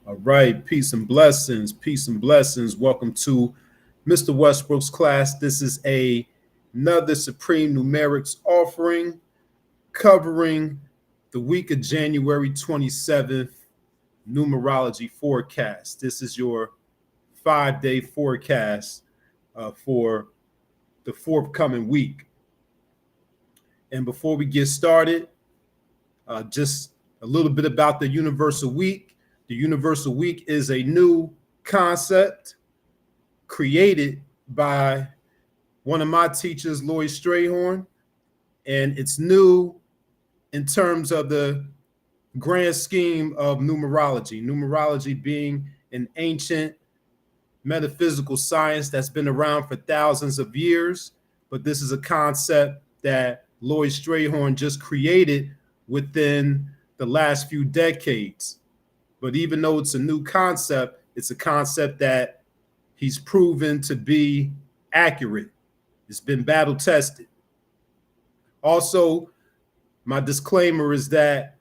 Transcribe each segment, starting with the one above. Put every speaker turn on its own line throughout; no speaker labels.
All right, peace and blessings, peace and blessings. Welcome to Mr. Westbrook's class. This is another Supreme Numerics offering covering the week of January 27th numerology forecast. This is your 5-day forecast for the forthcoming week. And before we get started, just a little bit about the Universal Week. The Universal Week is a new concept created by one of my teachers, Lloyd Strayhorn, and it's new in terms of the grand scheme of numerology. Numerology being an ancient metaphysical science that's been around for thousands of years, but this is a concept that Lloyd Strayhorn just created within the last few decades. But even though it's a new concept, it's a concept that he's proven to be accurate. It's been battle tested. Also, my disclaimer is that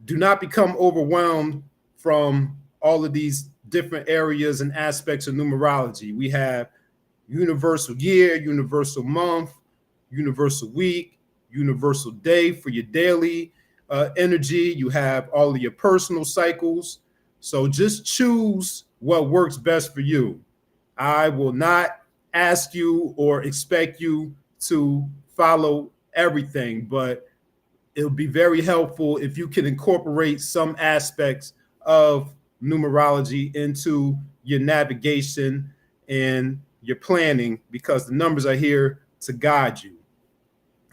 do not become overwhelmed from all of these different areas and aspects of numerology. We have universal year, universal month, universal week, universal day for your daily energy. You have all of your personal cycles. So just choose what works best for you. I will not ask you or expect you to follow everything, but it'll be very helpful if you can incorporate some aspects of numerology into your navigation and your planning, because the numbers are here to guide you.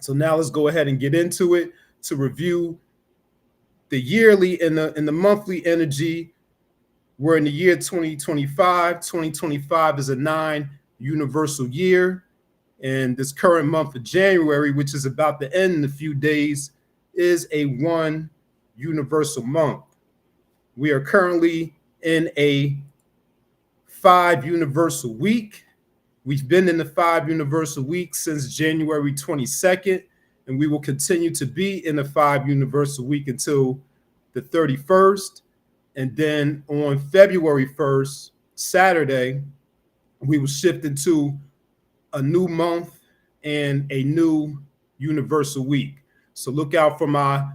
So now let's go ahead and get into it to review the yearly and the monthly energy. We're in the year 2025. 2025 is a 9 universal year. And this current month of January, which is about to end in a few days, is a 1 universal month. We are currently in a 5 universal week. We've been in the 5 universal week since January 22nd, and we will continue to be in the 5 universal week until the 31st. And then on February 1st, Saturday, we will shift into a new month and a new universal week. So look out for my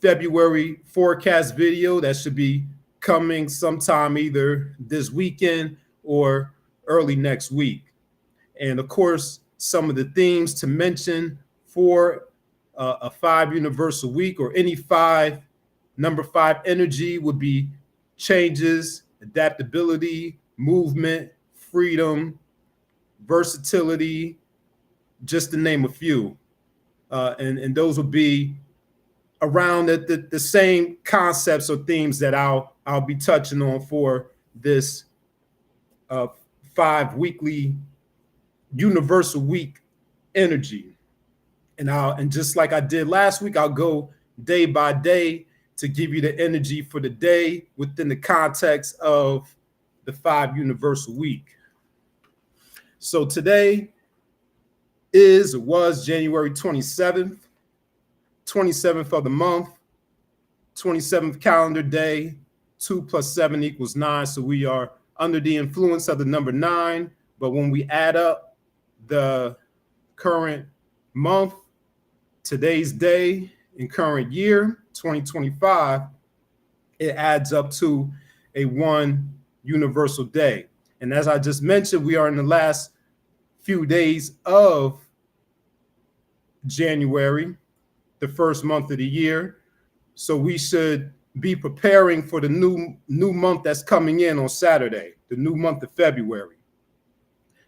February forecast video that should be coming sometime either this weekend or early next week. And of course, some of the themes to mention for a 5 universal week or any number 5 energy would be changes, adaptability, movement, freedom, versatility, just to name a few. And those will be around the same concepts or themes that I'll be touching on for this 5 weekly universal week energy. And just like I did last week, I'll go day by day to give you the energy for the day within the context of the 5 universal week. So today was January 27th of the month, 27th calendar day. 2 + 7 = 9. So we are under the influence of the number 9. But when we add up the current month, today's day, and current year, 2025, it adds up to a 1 universal day. And as I just mentioned, we are in the last few days of January, the first month of the year. So we should be preparing for the new month that's coming in on Saturday, the new month of February.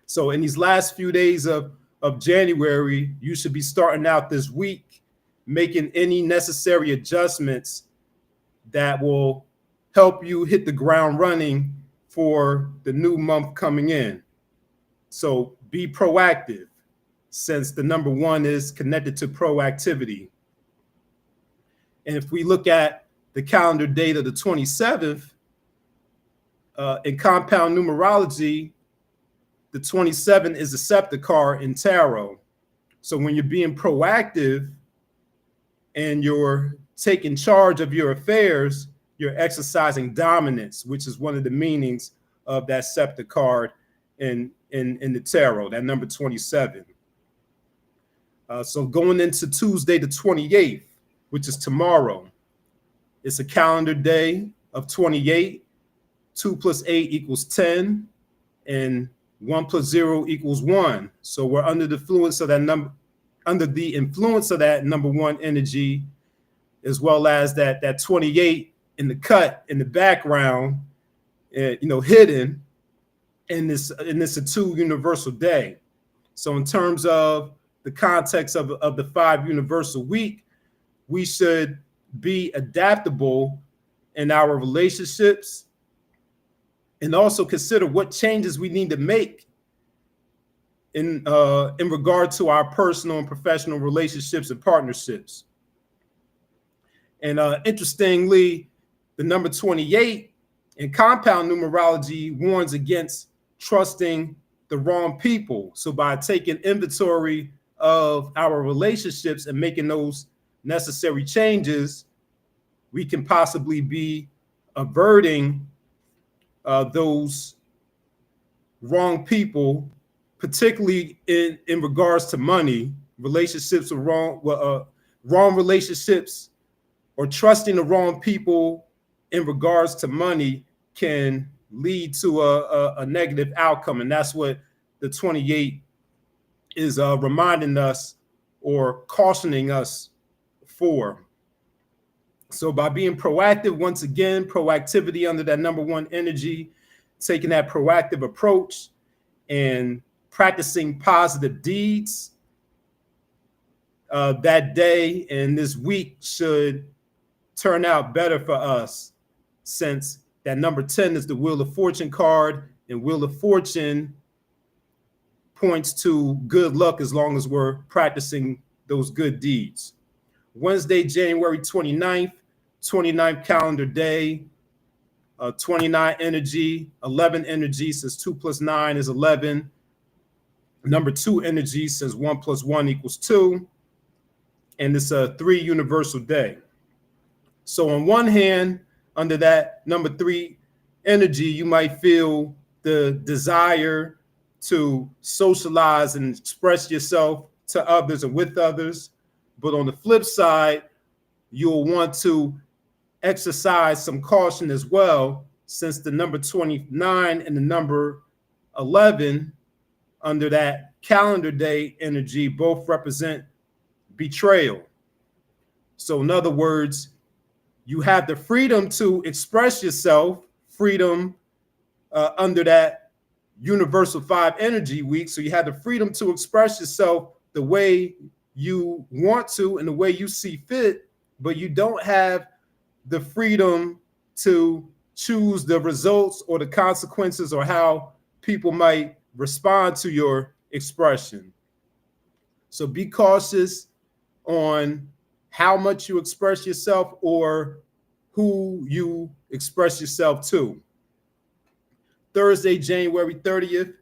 So in these last few days of January, you should be starting out this week making any necessary adjustments that will help you hit the ground running for the new month coming in. So be proactive, since the number 1 is connected to proactivity. And if we look at the calendar date of the 27th, in compound numerology, the 27 is a septicar in tarot. So when you're being proactive and you're taking charge of your affairs, you're exercising dominance, which is one of the meanings of that scepter card in the tarot, that number 27. So going into Tuesday the 28th, which is tomorrow, it's a calendar day of 28. 2 plus 8 equals 10, and 1 plus 0 equals 1. So we're under the influence of that number, under the influence of that number 1 energy, as well as that 28 in the cut in the background, hidden in this a 2 universal day. So in terms of the context of the 5 universal week, we should be adaptable in our relationships, and also consider what changes we need to make in regard to our personal and professional relationships and partnerships. And interestingly, the number 28 in compound numerology warns against trusting the wrong people. So by taking inventory of our relationships and making those necessary changes, we can possibly be averting those wrong people, particularly in regards to money. Relationships are wrong relationships, or trusting the wrong people in regards to money can lead to a negative outcome. And that's what the 28 is reminding us or cautioning us for. So by being proactive, once again, proactivity under that number 1 energy, taking that proactive approach and practicing positive deeds, that day and this week should turn out better for us, since that number 10 is the Wheel of Fortune card, and Wheel of Fortune points to good luck as long as we're practicing those good deeds. Wednesday, January 29th, 29th calendar day, 29 energy, 11 energy, says 2 plus 9 is 11. Number 2 energy says 1 plus 1 equals 2. And it's a 3 universal day. So on one hand, under that number 3 energy, you might feel the desire to socialize and express yourself to others and with others. But on the flip side, you'll want to exercise some caution as well, since the number 29 and the number 11 under that calendar day energy both represent betrayal. So in other words, you have the freedom to express yourself, freedom under that universal 5 energy week. So you have the freedom to express yourself the way you want to and the way you see fit, but you don't have the freedom to choose the results or the consequences or how people might respond to your expression. So be cautious on how much you express yourself or who you express yourself to. Thursday, January 30th,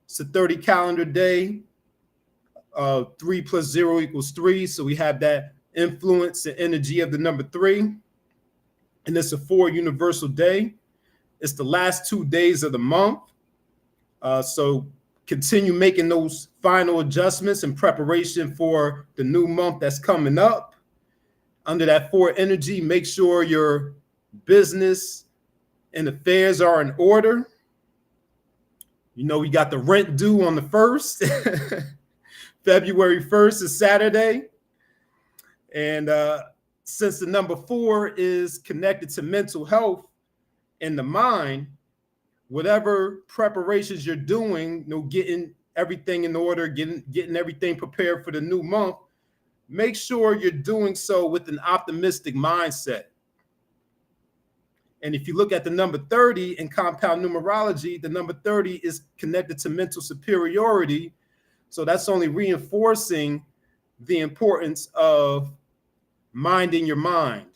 it's a 30 calendar day. 3 plus 0 equals 3. So we have that influence and energy of the number 3. And it's a 4 universal day. It's the last 2 days of the month. So continue making those final adjustments in preparation for the new month that's coming up. Under that 4 energy, make sure your business and affairs are in order. You know, we got the rent due on the 1st. February 1st is Saturday. And since the number 4 is connected to mental health and the mind, whatever preparations you're doing, getting everything in order, getting everything prepared for the new month, make sure you're doing so with an optimistic mindset. And if you look at the number 30 in compound numerology, the number 30 is connected to mental superiority. So that's only reinforcing the importance of minding your mind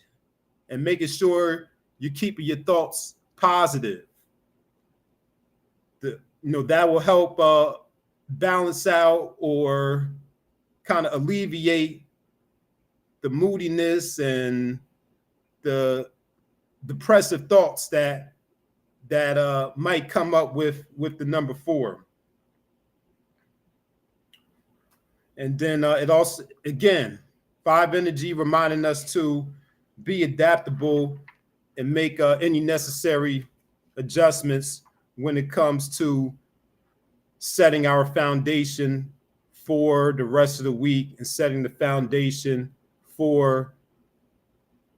and making sure you're keeping your thoughts positive. That will help balance out or kind of alleviate the moodiness and the depressive thoughts that might come up with the number 4. And then it also, again, 5 energy reminding us to be adaptable and make any necessary adjustments when it comes to setting our foundation for the rest of the week and setting the foundation for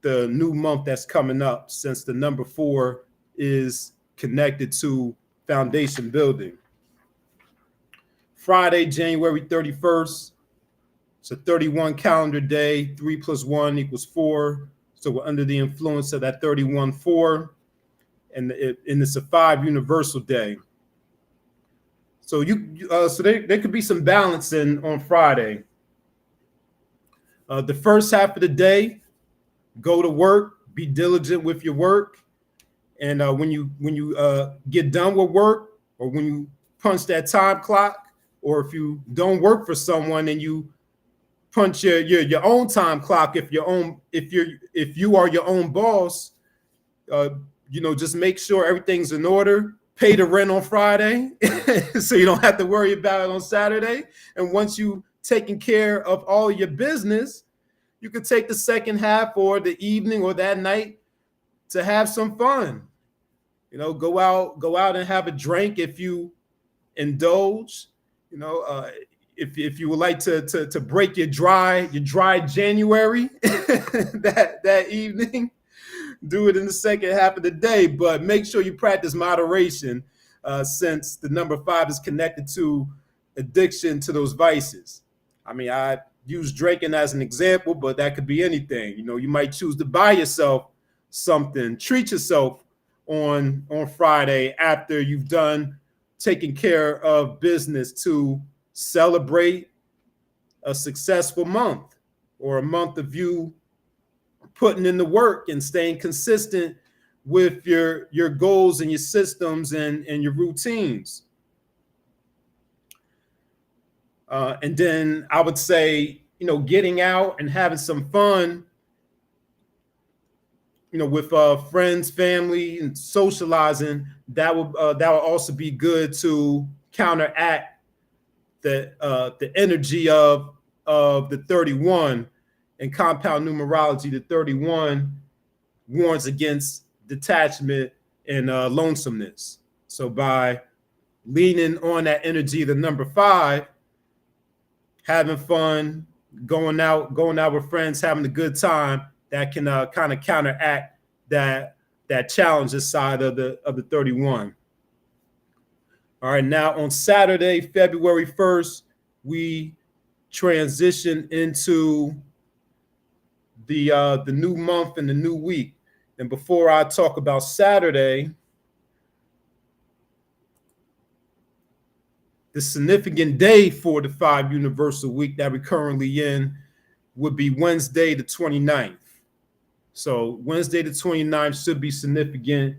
the new month that's coming up, since the number 4 is connected to foundation building. Friday, January 31st. It's a 31 calendar day. 3 plus 1 equals 4. So we're under the influence of that 31-4. And it's a 5 universal day. So there could be some balance on Friday. The first half of the day, go to work, be diligent with your work. And when you get done with work, or when you punch that time clock, or if you don't work for someone and you punch your own time clock, if you are your own boss, just make sure everything's in order. Pay the rent on Friday so you don't have to worry about it on Saturday. And once you've taken care of all your business, you can take the second half or the evening or that night to have some fun. Go out and have a drink if you indulge. If you would like to break your dry January that evening, do it in the second half of the day, but make sure you practice moderation, since the number 5 is connected to addiction to those vices. I mean, I use drinking as an example, but that could be anything. You might choose to buy yourself something, treat yourself on Friday after you've done taking care of business to celebrate a successful month, or a month of you putting in the work and staying consistent with your goals and your systems and your routines. And then I would say, getting out and having some fun, with friends, family, and socializing, that will also be good to counteract the energy of the 31. In compound numerology, the 31 warns against detachment and lonesomeness. So by leaning on that energy, the number 5, having fun, going out with friends, having a good time, that can kind of counteract that challenges side of the 31. All right, now on Saturday, February 1st, we transition into the new month and the new week. And before I talk about Saturday, the significant day for the 5 universal week that we're currently in would be Wednesday the 29th. So Wednesday the 29th should be significant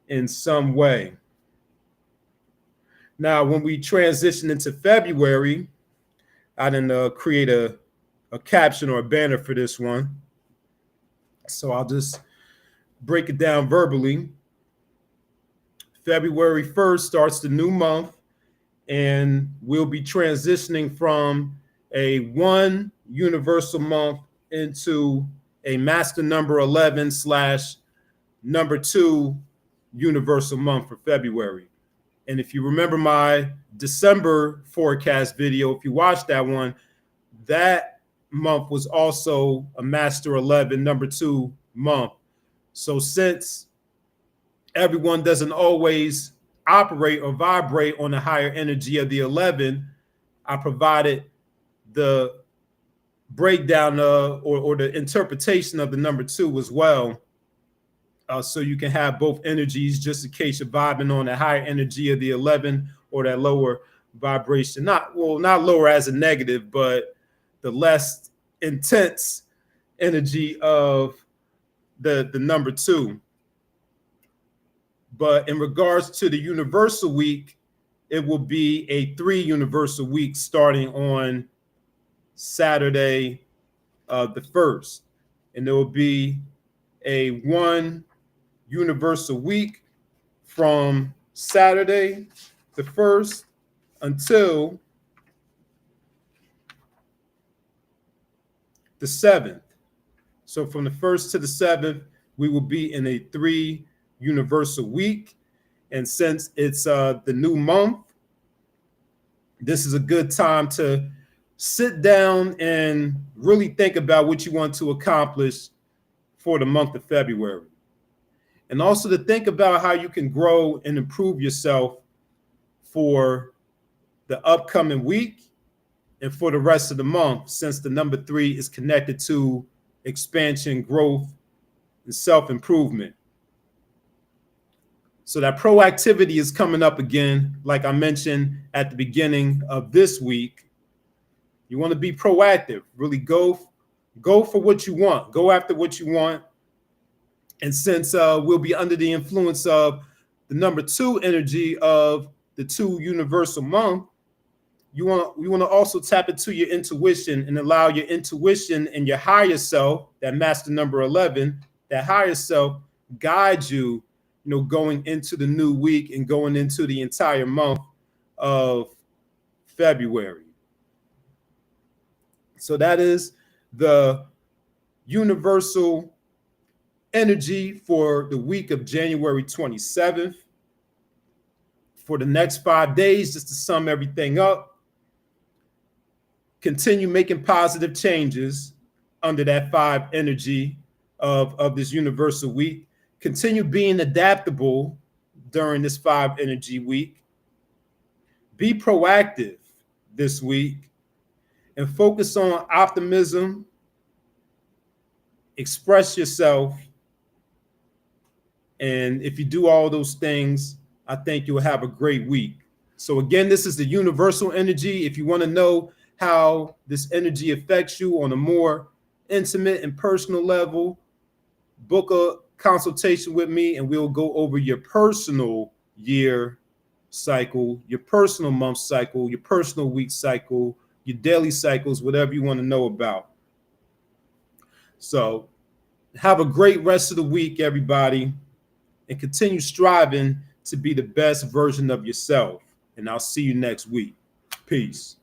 in some way. Now, when we transition into February, I didn't create a caption or a banner for this one. So I'll just break it down verbally. February 1st starts the new month, and we'll be transitioning from a 1 universal month into a master number 11 / number 2 universal month for February. And if you remember my December forecast video, if you watched that one, that month was also a master 11 number 2 month. So since everyone doesn't always operate or vibrate on the higher energy of the 11, I provided the breakdown or the interpretation of the number 2 as well, so you can have both energies, just in case you're vibing on the higher energy of the 11 or that lower vibration. Not lower as a negative, but the less intense energy of the number 2. But in regards to the universal week, it will be a 3 universal week starting on Saturday, the 1st. And there will be a 1 universal week from Saturday the 1st until the 7th. So from the 1st to the 7th, we will be in a 3 universal week. And since it's the new month, this is a good time to sit down and really think about what you want to accomplish for the month of February. And also to think about how you can grow and improve yourself for the upcoming week and for the rest of the month, since the number 3 is connected to expansion, growth, and self-improvement. So that proactivity is coming up again, like I mentioned at the beginning of this week. You want to be proactive, really go for what you want, go after what you want. And since we'll be under the influence of the number 2 energy of the 2 universal month, we want to also tap into your intuition and allow your intuition and your higher self, that master number 11, that higher self, guide you, going into the new week and going into the entire month of February. So that is the universal energy for the week of January 27th. For the next 5 days, just to sum everything up, continue making positive changes under that 5 energy of this universal week. Continue being adaptable during this 5 energy week. Be proactive this week and focus on optimism. Express yourself. And if you do all those things, I think you'll have a great week. So again, this is the universal energy. If you want to know how this energy affects you on a more intimate and personal level, book a consultation with me and we'll go over your personal year cycle, your personal month cycle, your personal week cycle, your daily cycles, whatever you want to know about. So have a great rest of the week, everybody, and continue striving to be the best version of yourself. And I'll see you next week. Peace.